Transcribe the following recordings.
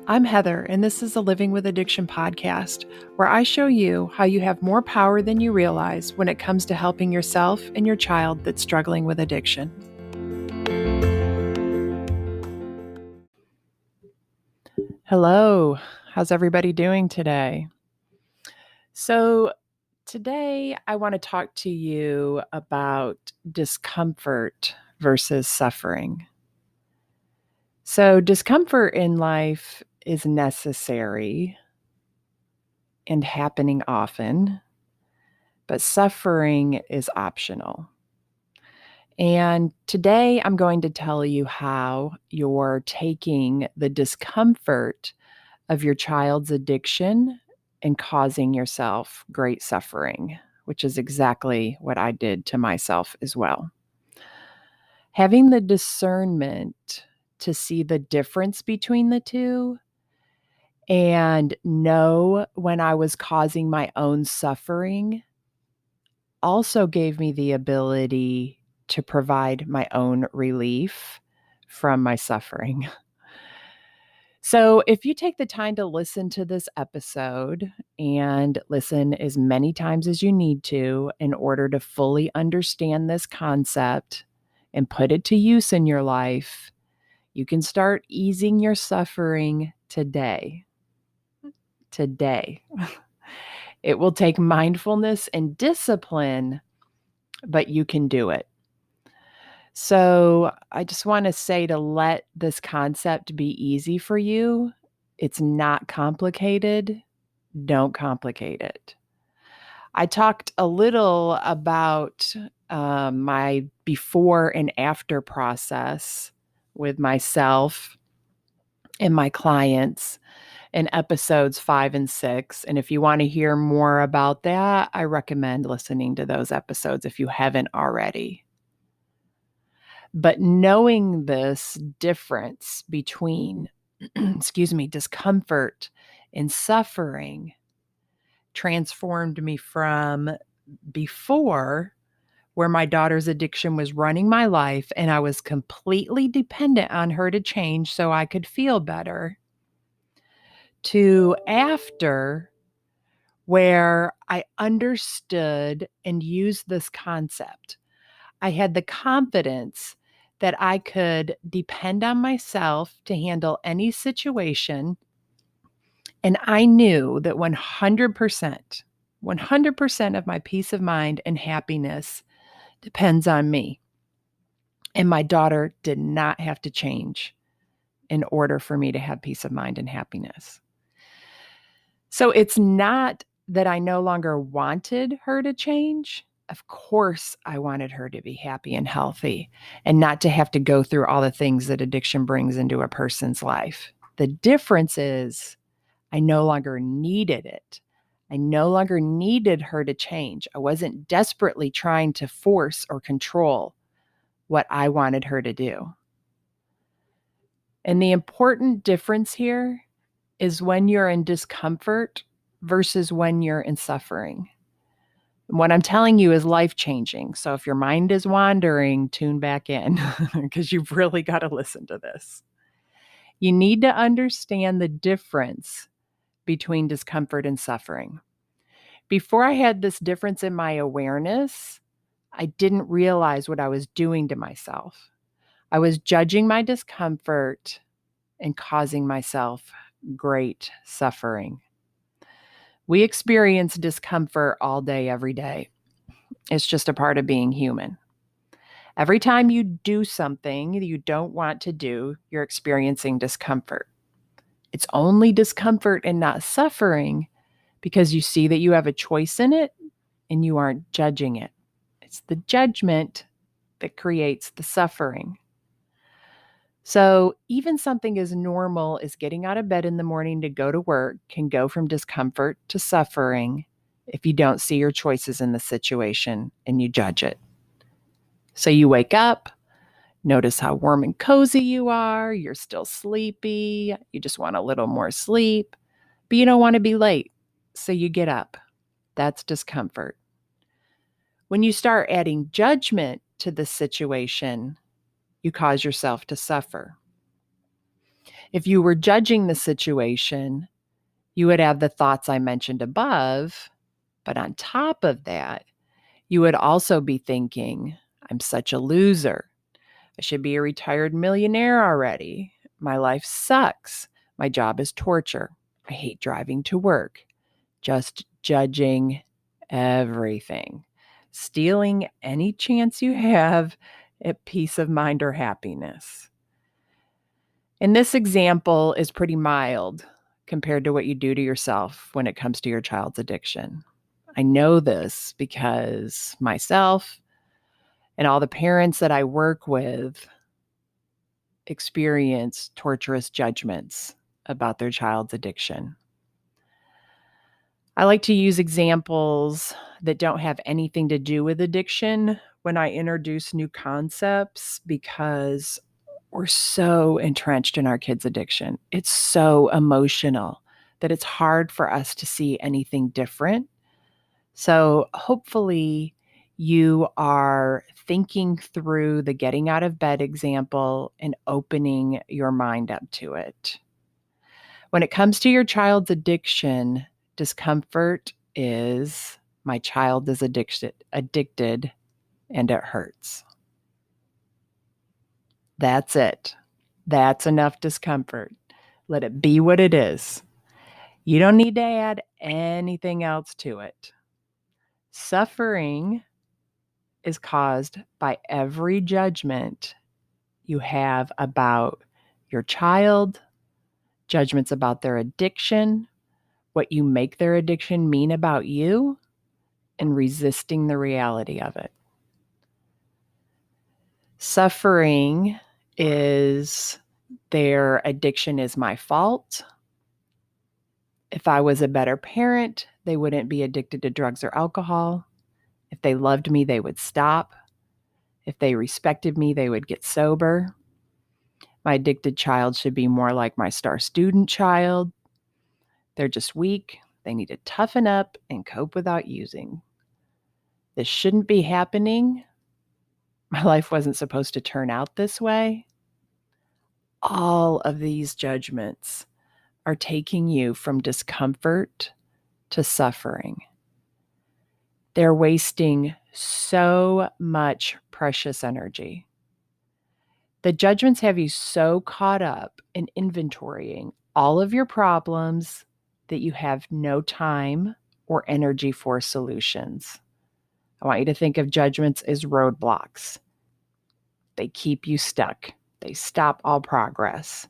I'm Heather, and this is a Living with Addiction podcast, where I show you how you have more power than you realize when it comes to helping yourself and your child that's struggling with addiction. Hello, how's everybody doing today? So, today I want to talk to you about discomfort versus suffering. So, discomfort in life is necessary and happening often, but suffering is optional. And today I'm going to tell you how you're taking the discomfort of your child's addiction and causing yourself great suffering, which is exactly what I did to myself as well. Having the discernment to see the difference between the two and know when I was causing my own suffering also gave me the ability to provide my own relief from my suffering. So, if you take the time to listen to this episode and listen as many times as you need to in order to fully understand this concept and put it to use in your life, you can start easing your suffering today. Today. It will take mindfulness and discipline, but you can do it. So I just want to say to let this concept be easy for you. It's not complicated. Don't complicate it. I talked a little about my before and after process with myself and my clients in episodes 5 and 6. And if you want to hear more about that, I recommend listening to those episodes if you haven't already. But knowing this difference between, discomfort and suffering transformed me from before, where my daughter's addiction was running my life and I was completely dependent on her to change so I could feel better, to after, where I understood and used this concept. I had the confidence that I could depend on myself to handle any situation. And I knew that 100% of my peace of mind and happiness depends on me. And my daughter did not have to change in order for me to have peace of mind and happiness. So it's not that I no longer wanted her to change. Of course, I wanted her to be happy and healthy and not to have to go through all the things that addiction brings into a person's life. The difference is I no longer needed it. I no longer needed her to change. I wasn't desperately trying to force or control what I wanted her to do. And the important difference here is when you're in discomfort versus when you're in suffering. What I'm telling you is life-changing. So if your mind is wandering, tune back in because you've really got to listen to this. You need to understand the difference between discomfort and suffering. Before I had this difference in my awareness, I didn't realize what I was doing to myself. I was judging my discomfort and causing myself great suffering. We experience discomfort all day, every day. It's just a part of being human. Every time you do something you don't want to do, you're experiencing discomfort. It's only discomfort and not suffering because you see that you have a choice in it and you aren't judging it. It's the judgment that creates the suffering. So even something as normal as getting out of bed in the morning to go to work can go from discomfort to suffering if you don't see your choices in the situation and you judge it. So you wake up, notice how warm and cozy you are, you're still sleepy, you just want a little more sleep, but you don't want to be late, so you get up. That's discomfort. When you start adding judgment to the situation, you cause yourself to suffer. If you were judging the situation, you would have the thoughts I mentioned above, but on top of that, you would also be thinking, I'm such a loser. I should be a retired millionaire already. My life sucks. My job is torture. I hate driving to work. Just judging everything, stealing any chance you have at peace of mind or happiness. And this example is pretty mild compared to what you do to yourself when it comes to your child's addiction. I know this because myself and all the parents that I work with experience torturous judgments about their child's addiction. I like to use examples that don't have anything to do with addiction when I introduce new concepts because we're so entrenched in our kids' addiction. It's so emotional that it's hard for us to see anything different. So hopefully you are thinking through the getting out of bed example and opening your mind up to it. When it comes to your child's addiction, discomfort is my child is addicted and it hurts. That's it. That's enough discomfort. Let it be what it is. You don't need to add anything else to it. Suffering is caused by every judgment you have about your child, judgments about their addiction, what you make their addiction mean about you, and resisting the reality of it. Suffering is their addiction is my fault. If I was a better parent, they wouldn't be addicted to drugs or alcohol. If they loved me, they would stop. If they respected me, they would get sober. My addicted child should be more like my star student child. They're just weak. They need to toughen up and cope without using. This shouldn't be happening. My life wasn't supposed to turn out this way. All of these judgments are taking you from discomfort to suffering. They're wasting so much precious energy. The judgments have you so caught up in inventorying all of your problems that you have no time or energy for solutions. I want you to think of judgments as roadblocks. They keep you stuck. They stop all progress.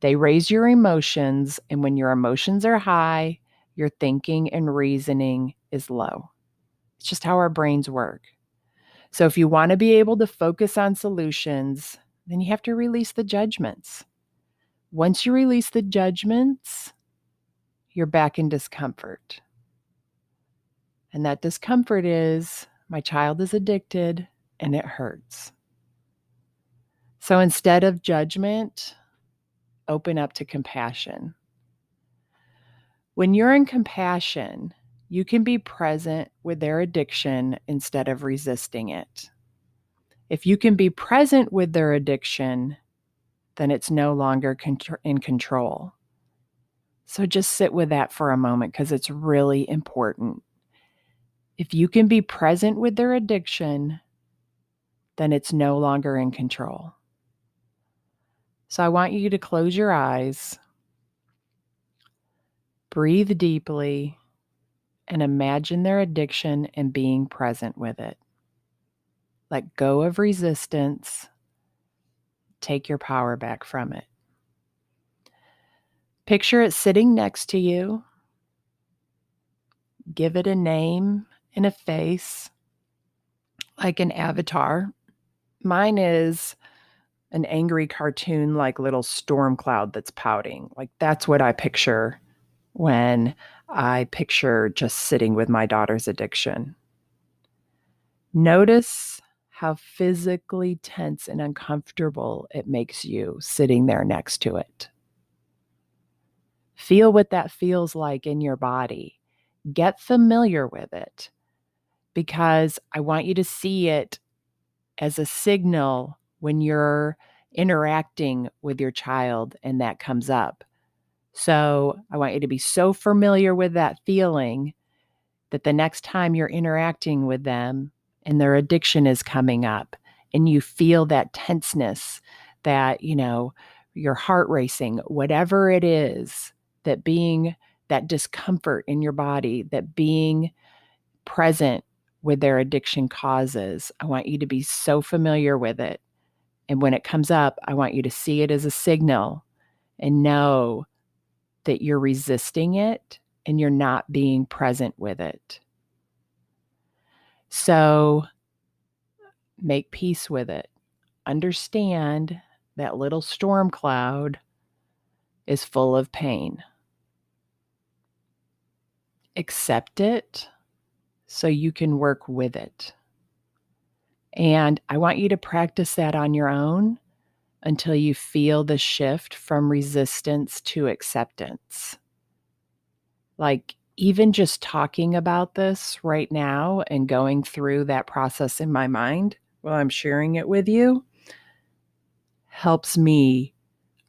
They raise your emotions, and when your emotions are high, your thinking and reasoning is low. It's just how our brains work. So if you want to be able to focus on solutions, then you have to release the judgments. Once you release the judgments, you're back in discomfort. And that discomfort is, my child is addicted and it hurts. So instead of judgment, open up to compassion. When you're in compassion, you can be present with their addiction instead of resisting it. If you can be present with their addiction, then it's no longer in control. So just sit with that for a moment because it's really important. If you can be present with their addiction, then it's no longer in control. So I want you to close your eyes, breathe deeply, and imagine their addiction and being present with it. Let go of resistance. Take your power back from it. Picture it sitting next to you. Give it a name and a face, like an avatar. Mine is an angry cartoon, like little storm cloud that's pouting. Like that's what I picture when I picture just sitting with my daughter's addiction. Notice how physically tense and uncomfortable it makes you sitting there next to it. Feel what that feels like in your body. Get familiar with it because I want you to see it as a signal when you're interacting with your child and that comes up. So I want you to be so familiar with that feeling that the next time you're interacting with them and their addiction is coming up and you feel that tenseness, that, your heart racing, whatever it is, that being that discomfort in your body, that being present with their addiction causes, I want you to be so familiar with it. And when it comes up, I want you to see it as a signal and know that you're resisting it and you're not being present with it. So make peace with it. Understand that little storm cloud is full of pain. Accept it so you can work with it. And I want you to practice that on your own until you feel the shift from resistance to acceptance. Like, even just talking about this right now and going through that process in my mind while I'm sharing it with you helps me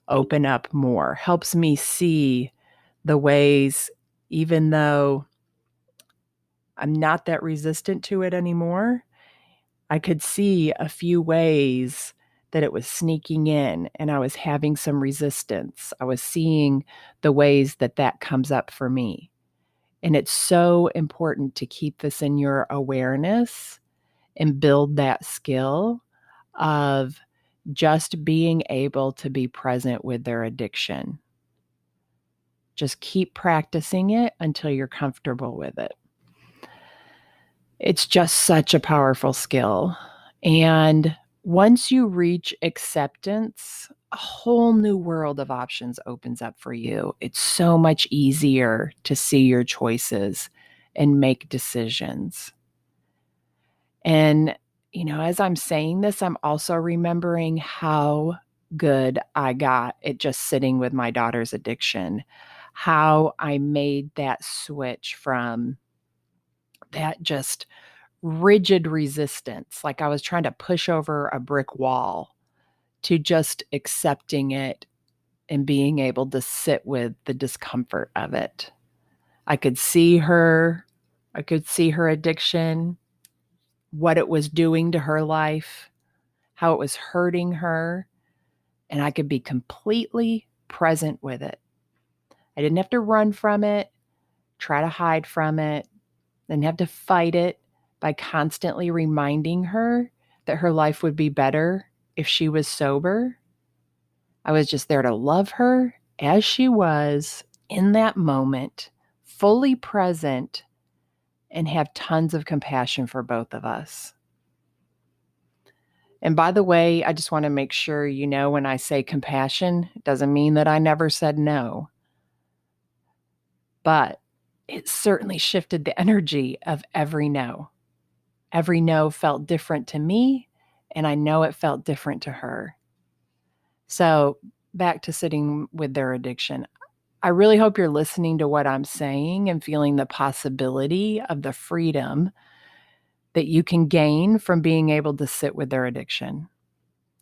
open up more, helps me see the ways, even though I'm not that resistant to it anymore, I could see a few ways that it was sneaking in and I was having some resistance. I was seeing the ways that that comes up for me. And it's so important to keep this in your awareness and build that skill of just being able to be present with their addiction. Just keep practicing it until you're comfortable with it. It's just such a powerful skill. And once you reach acceptance, a whole new world of options opens up for you. It's so much easier to see your choices and make decisions. And, as I'm saying this, I'm also remembering how good I got at just sitting with my daughter's addiction, how I made that switch from that just rigid resistance, like I was trying to push over a brick wall, to just accepting it and being able to sit with the discomfort of it. I could see her addiction, what it was doing to her life, how it was hurting her, and I could be completely present with it. I didn't have to run from it, try to hide from it, didn't have to fight it by constantly reminding her that her life would be better if she was sober. I was just there to love her as she was in that moment, fully present, and have tons of compassion for both of us. And by the way, I just want to make sure when I say compassion, it doesn't mean that I never said no. But it certainly shifted the energy of every no. Every no felt different to me, and I know it felt different to her. So back to sitting with their addiction. I really hope you're listening to what I'm saying and feeling the possibility of the freedom that you can gain from being able to sit with their addiction.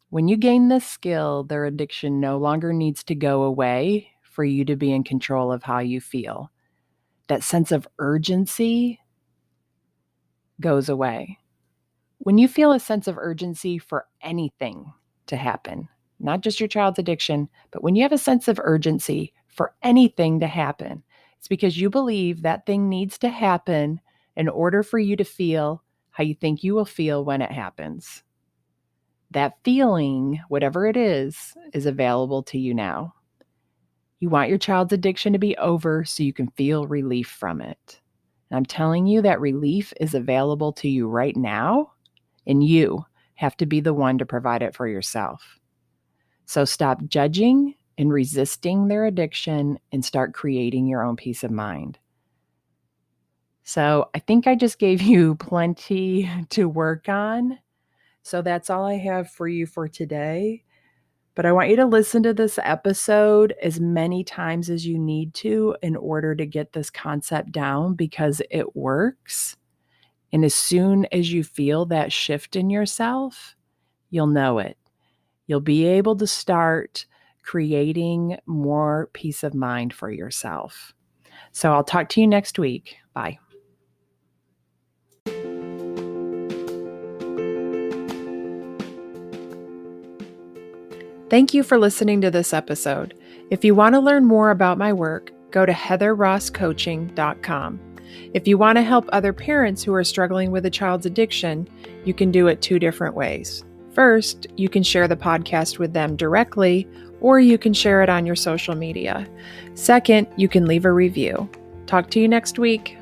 When you gain this skill, their addiction no longer needs to go away for you to be in control of how you feel. That sense of urgency goes away. When you feel a sense of urgency for anything to happen, not just your child's addiction, but when you have a sense of urgency for anything to happen, it's because you believe that thing needs to happen in order for you to feel how you think you will feel when it happens. That feeling, whatever it is available to you now. You want your child's addiction to be over so you can feel relief from it. And I'm telling you that relief is available to you right now, and you have to be the one to provide it for yourself. So stop judging and resisting their addiction and start creating your own peace of mind. So I think I just gave you plenty to work on. So that's all I have for you for today. But I want you to listen to this episode as many times as you need to in order to get this concept down, because it works. And as soon as you feel that shift in yourself, you'll know it. you'll be able to start creating more peace of mind for yourself. So I'll talk to you next week. Bye. Thank you for listening to this episode. If you want to learn more about my work, go to heatherrosscoaching.com. If you want to help other parents who are struggling with a child's addiction, you can do it 2 different ways. First, you can share the podcast with them directly, or you can share it on your social media. Second, you can leave a review. Talk to you next week.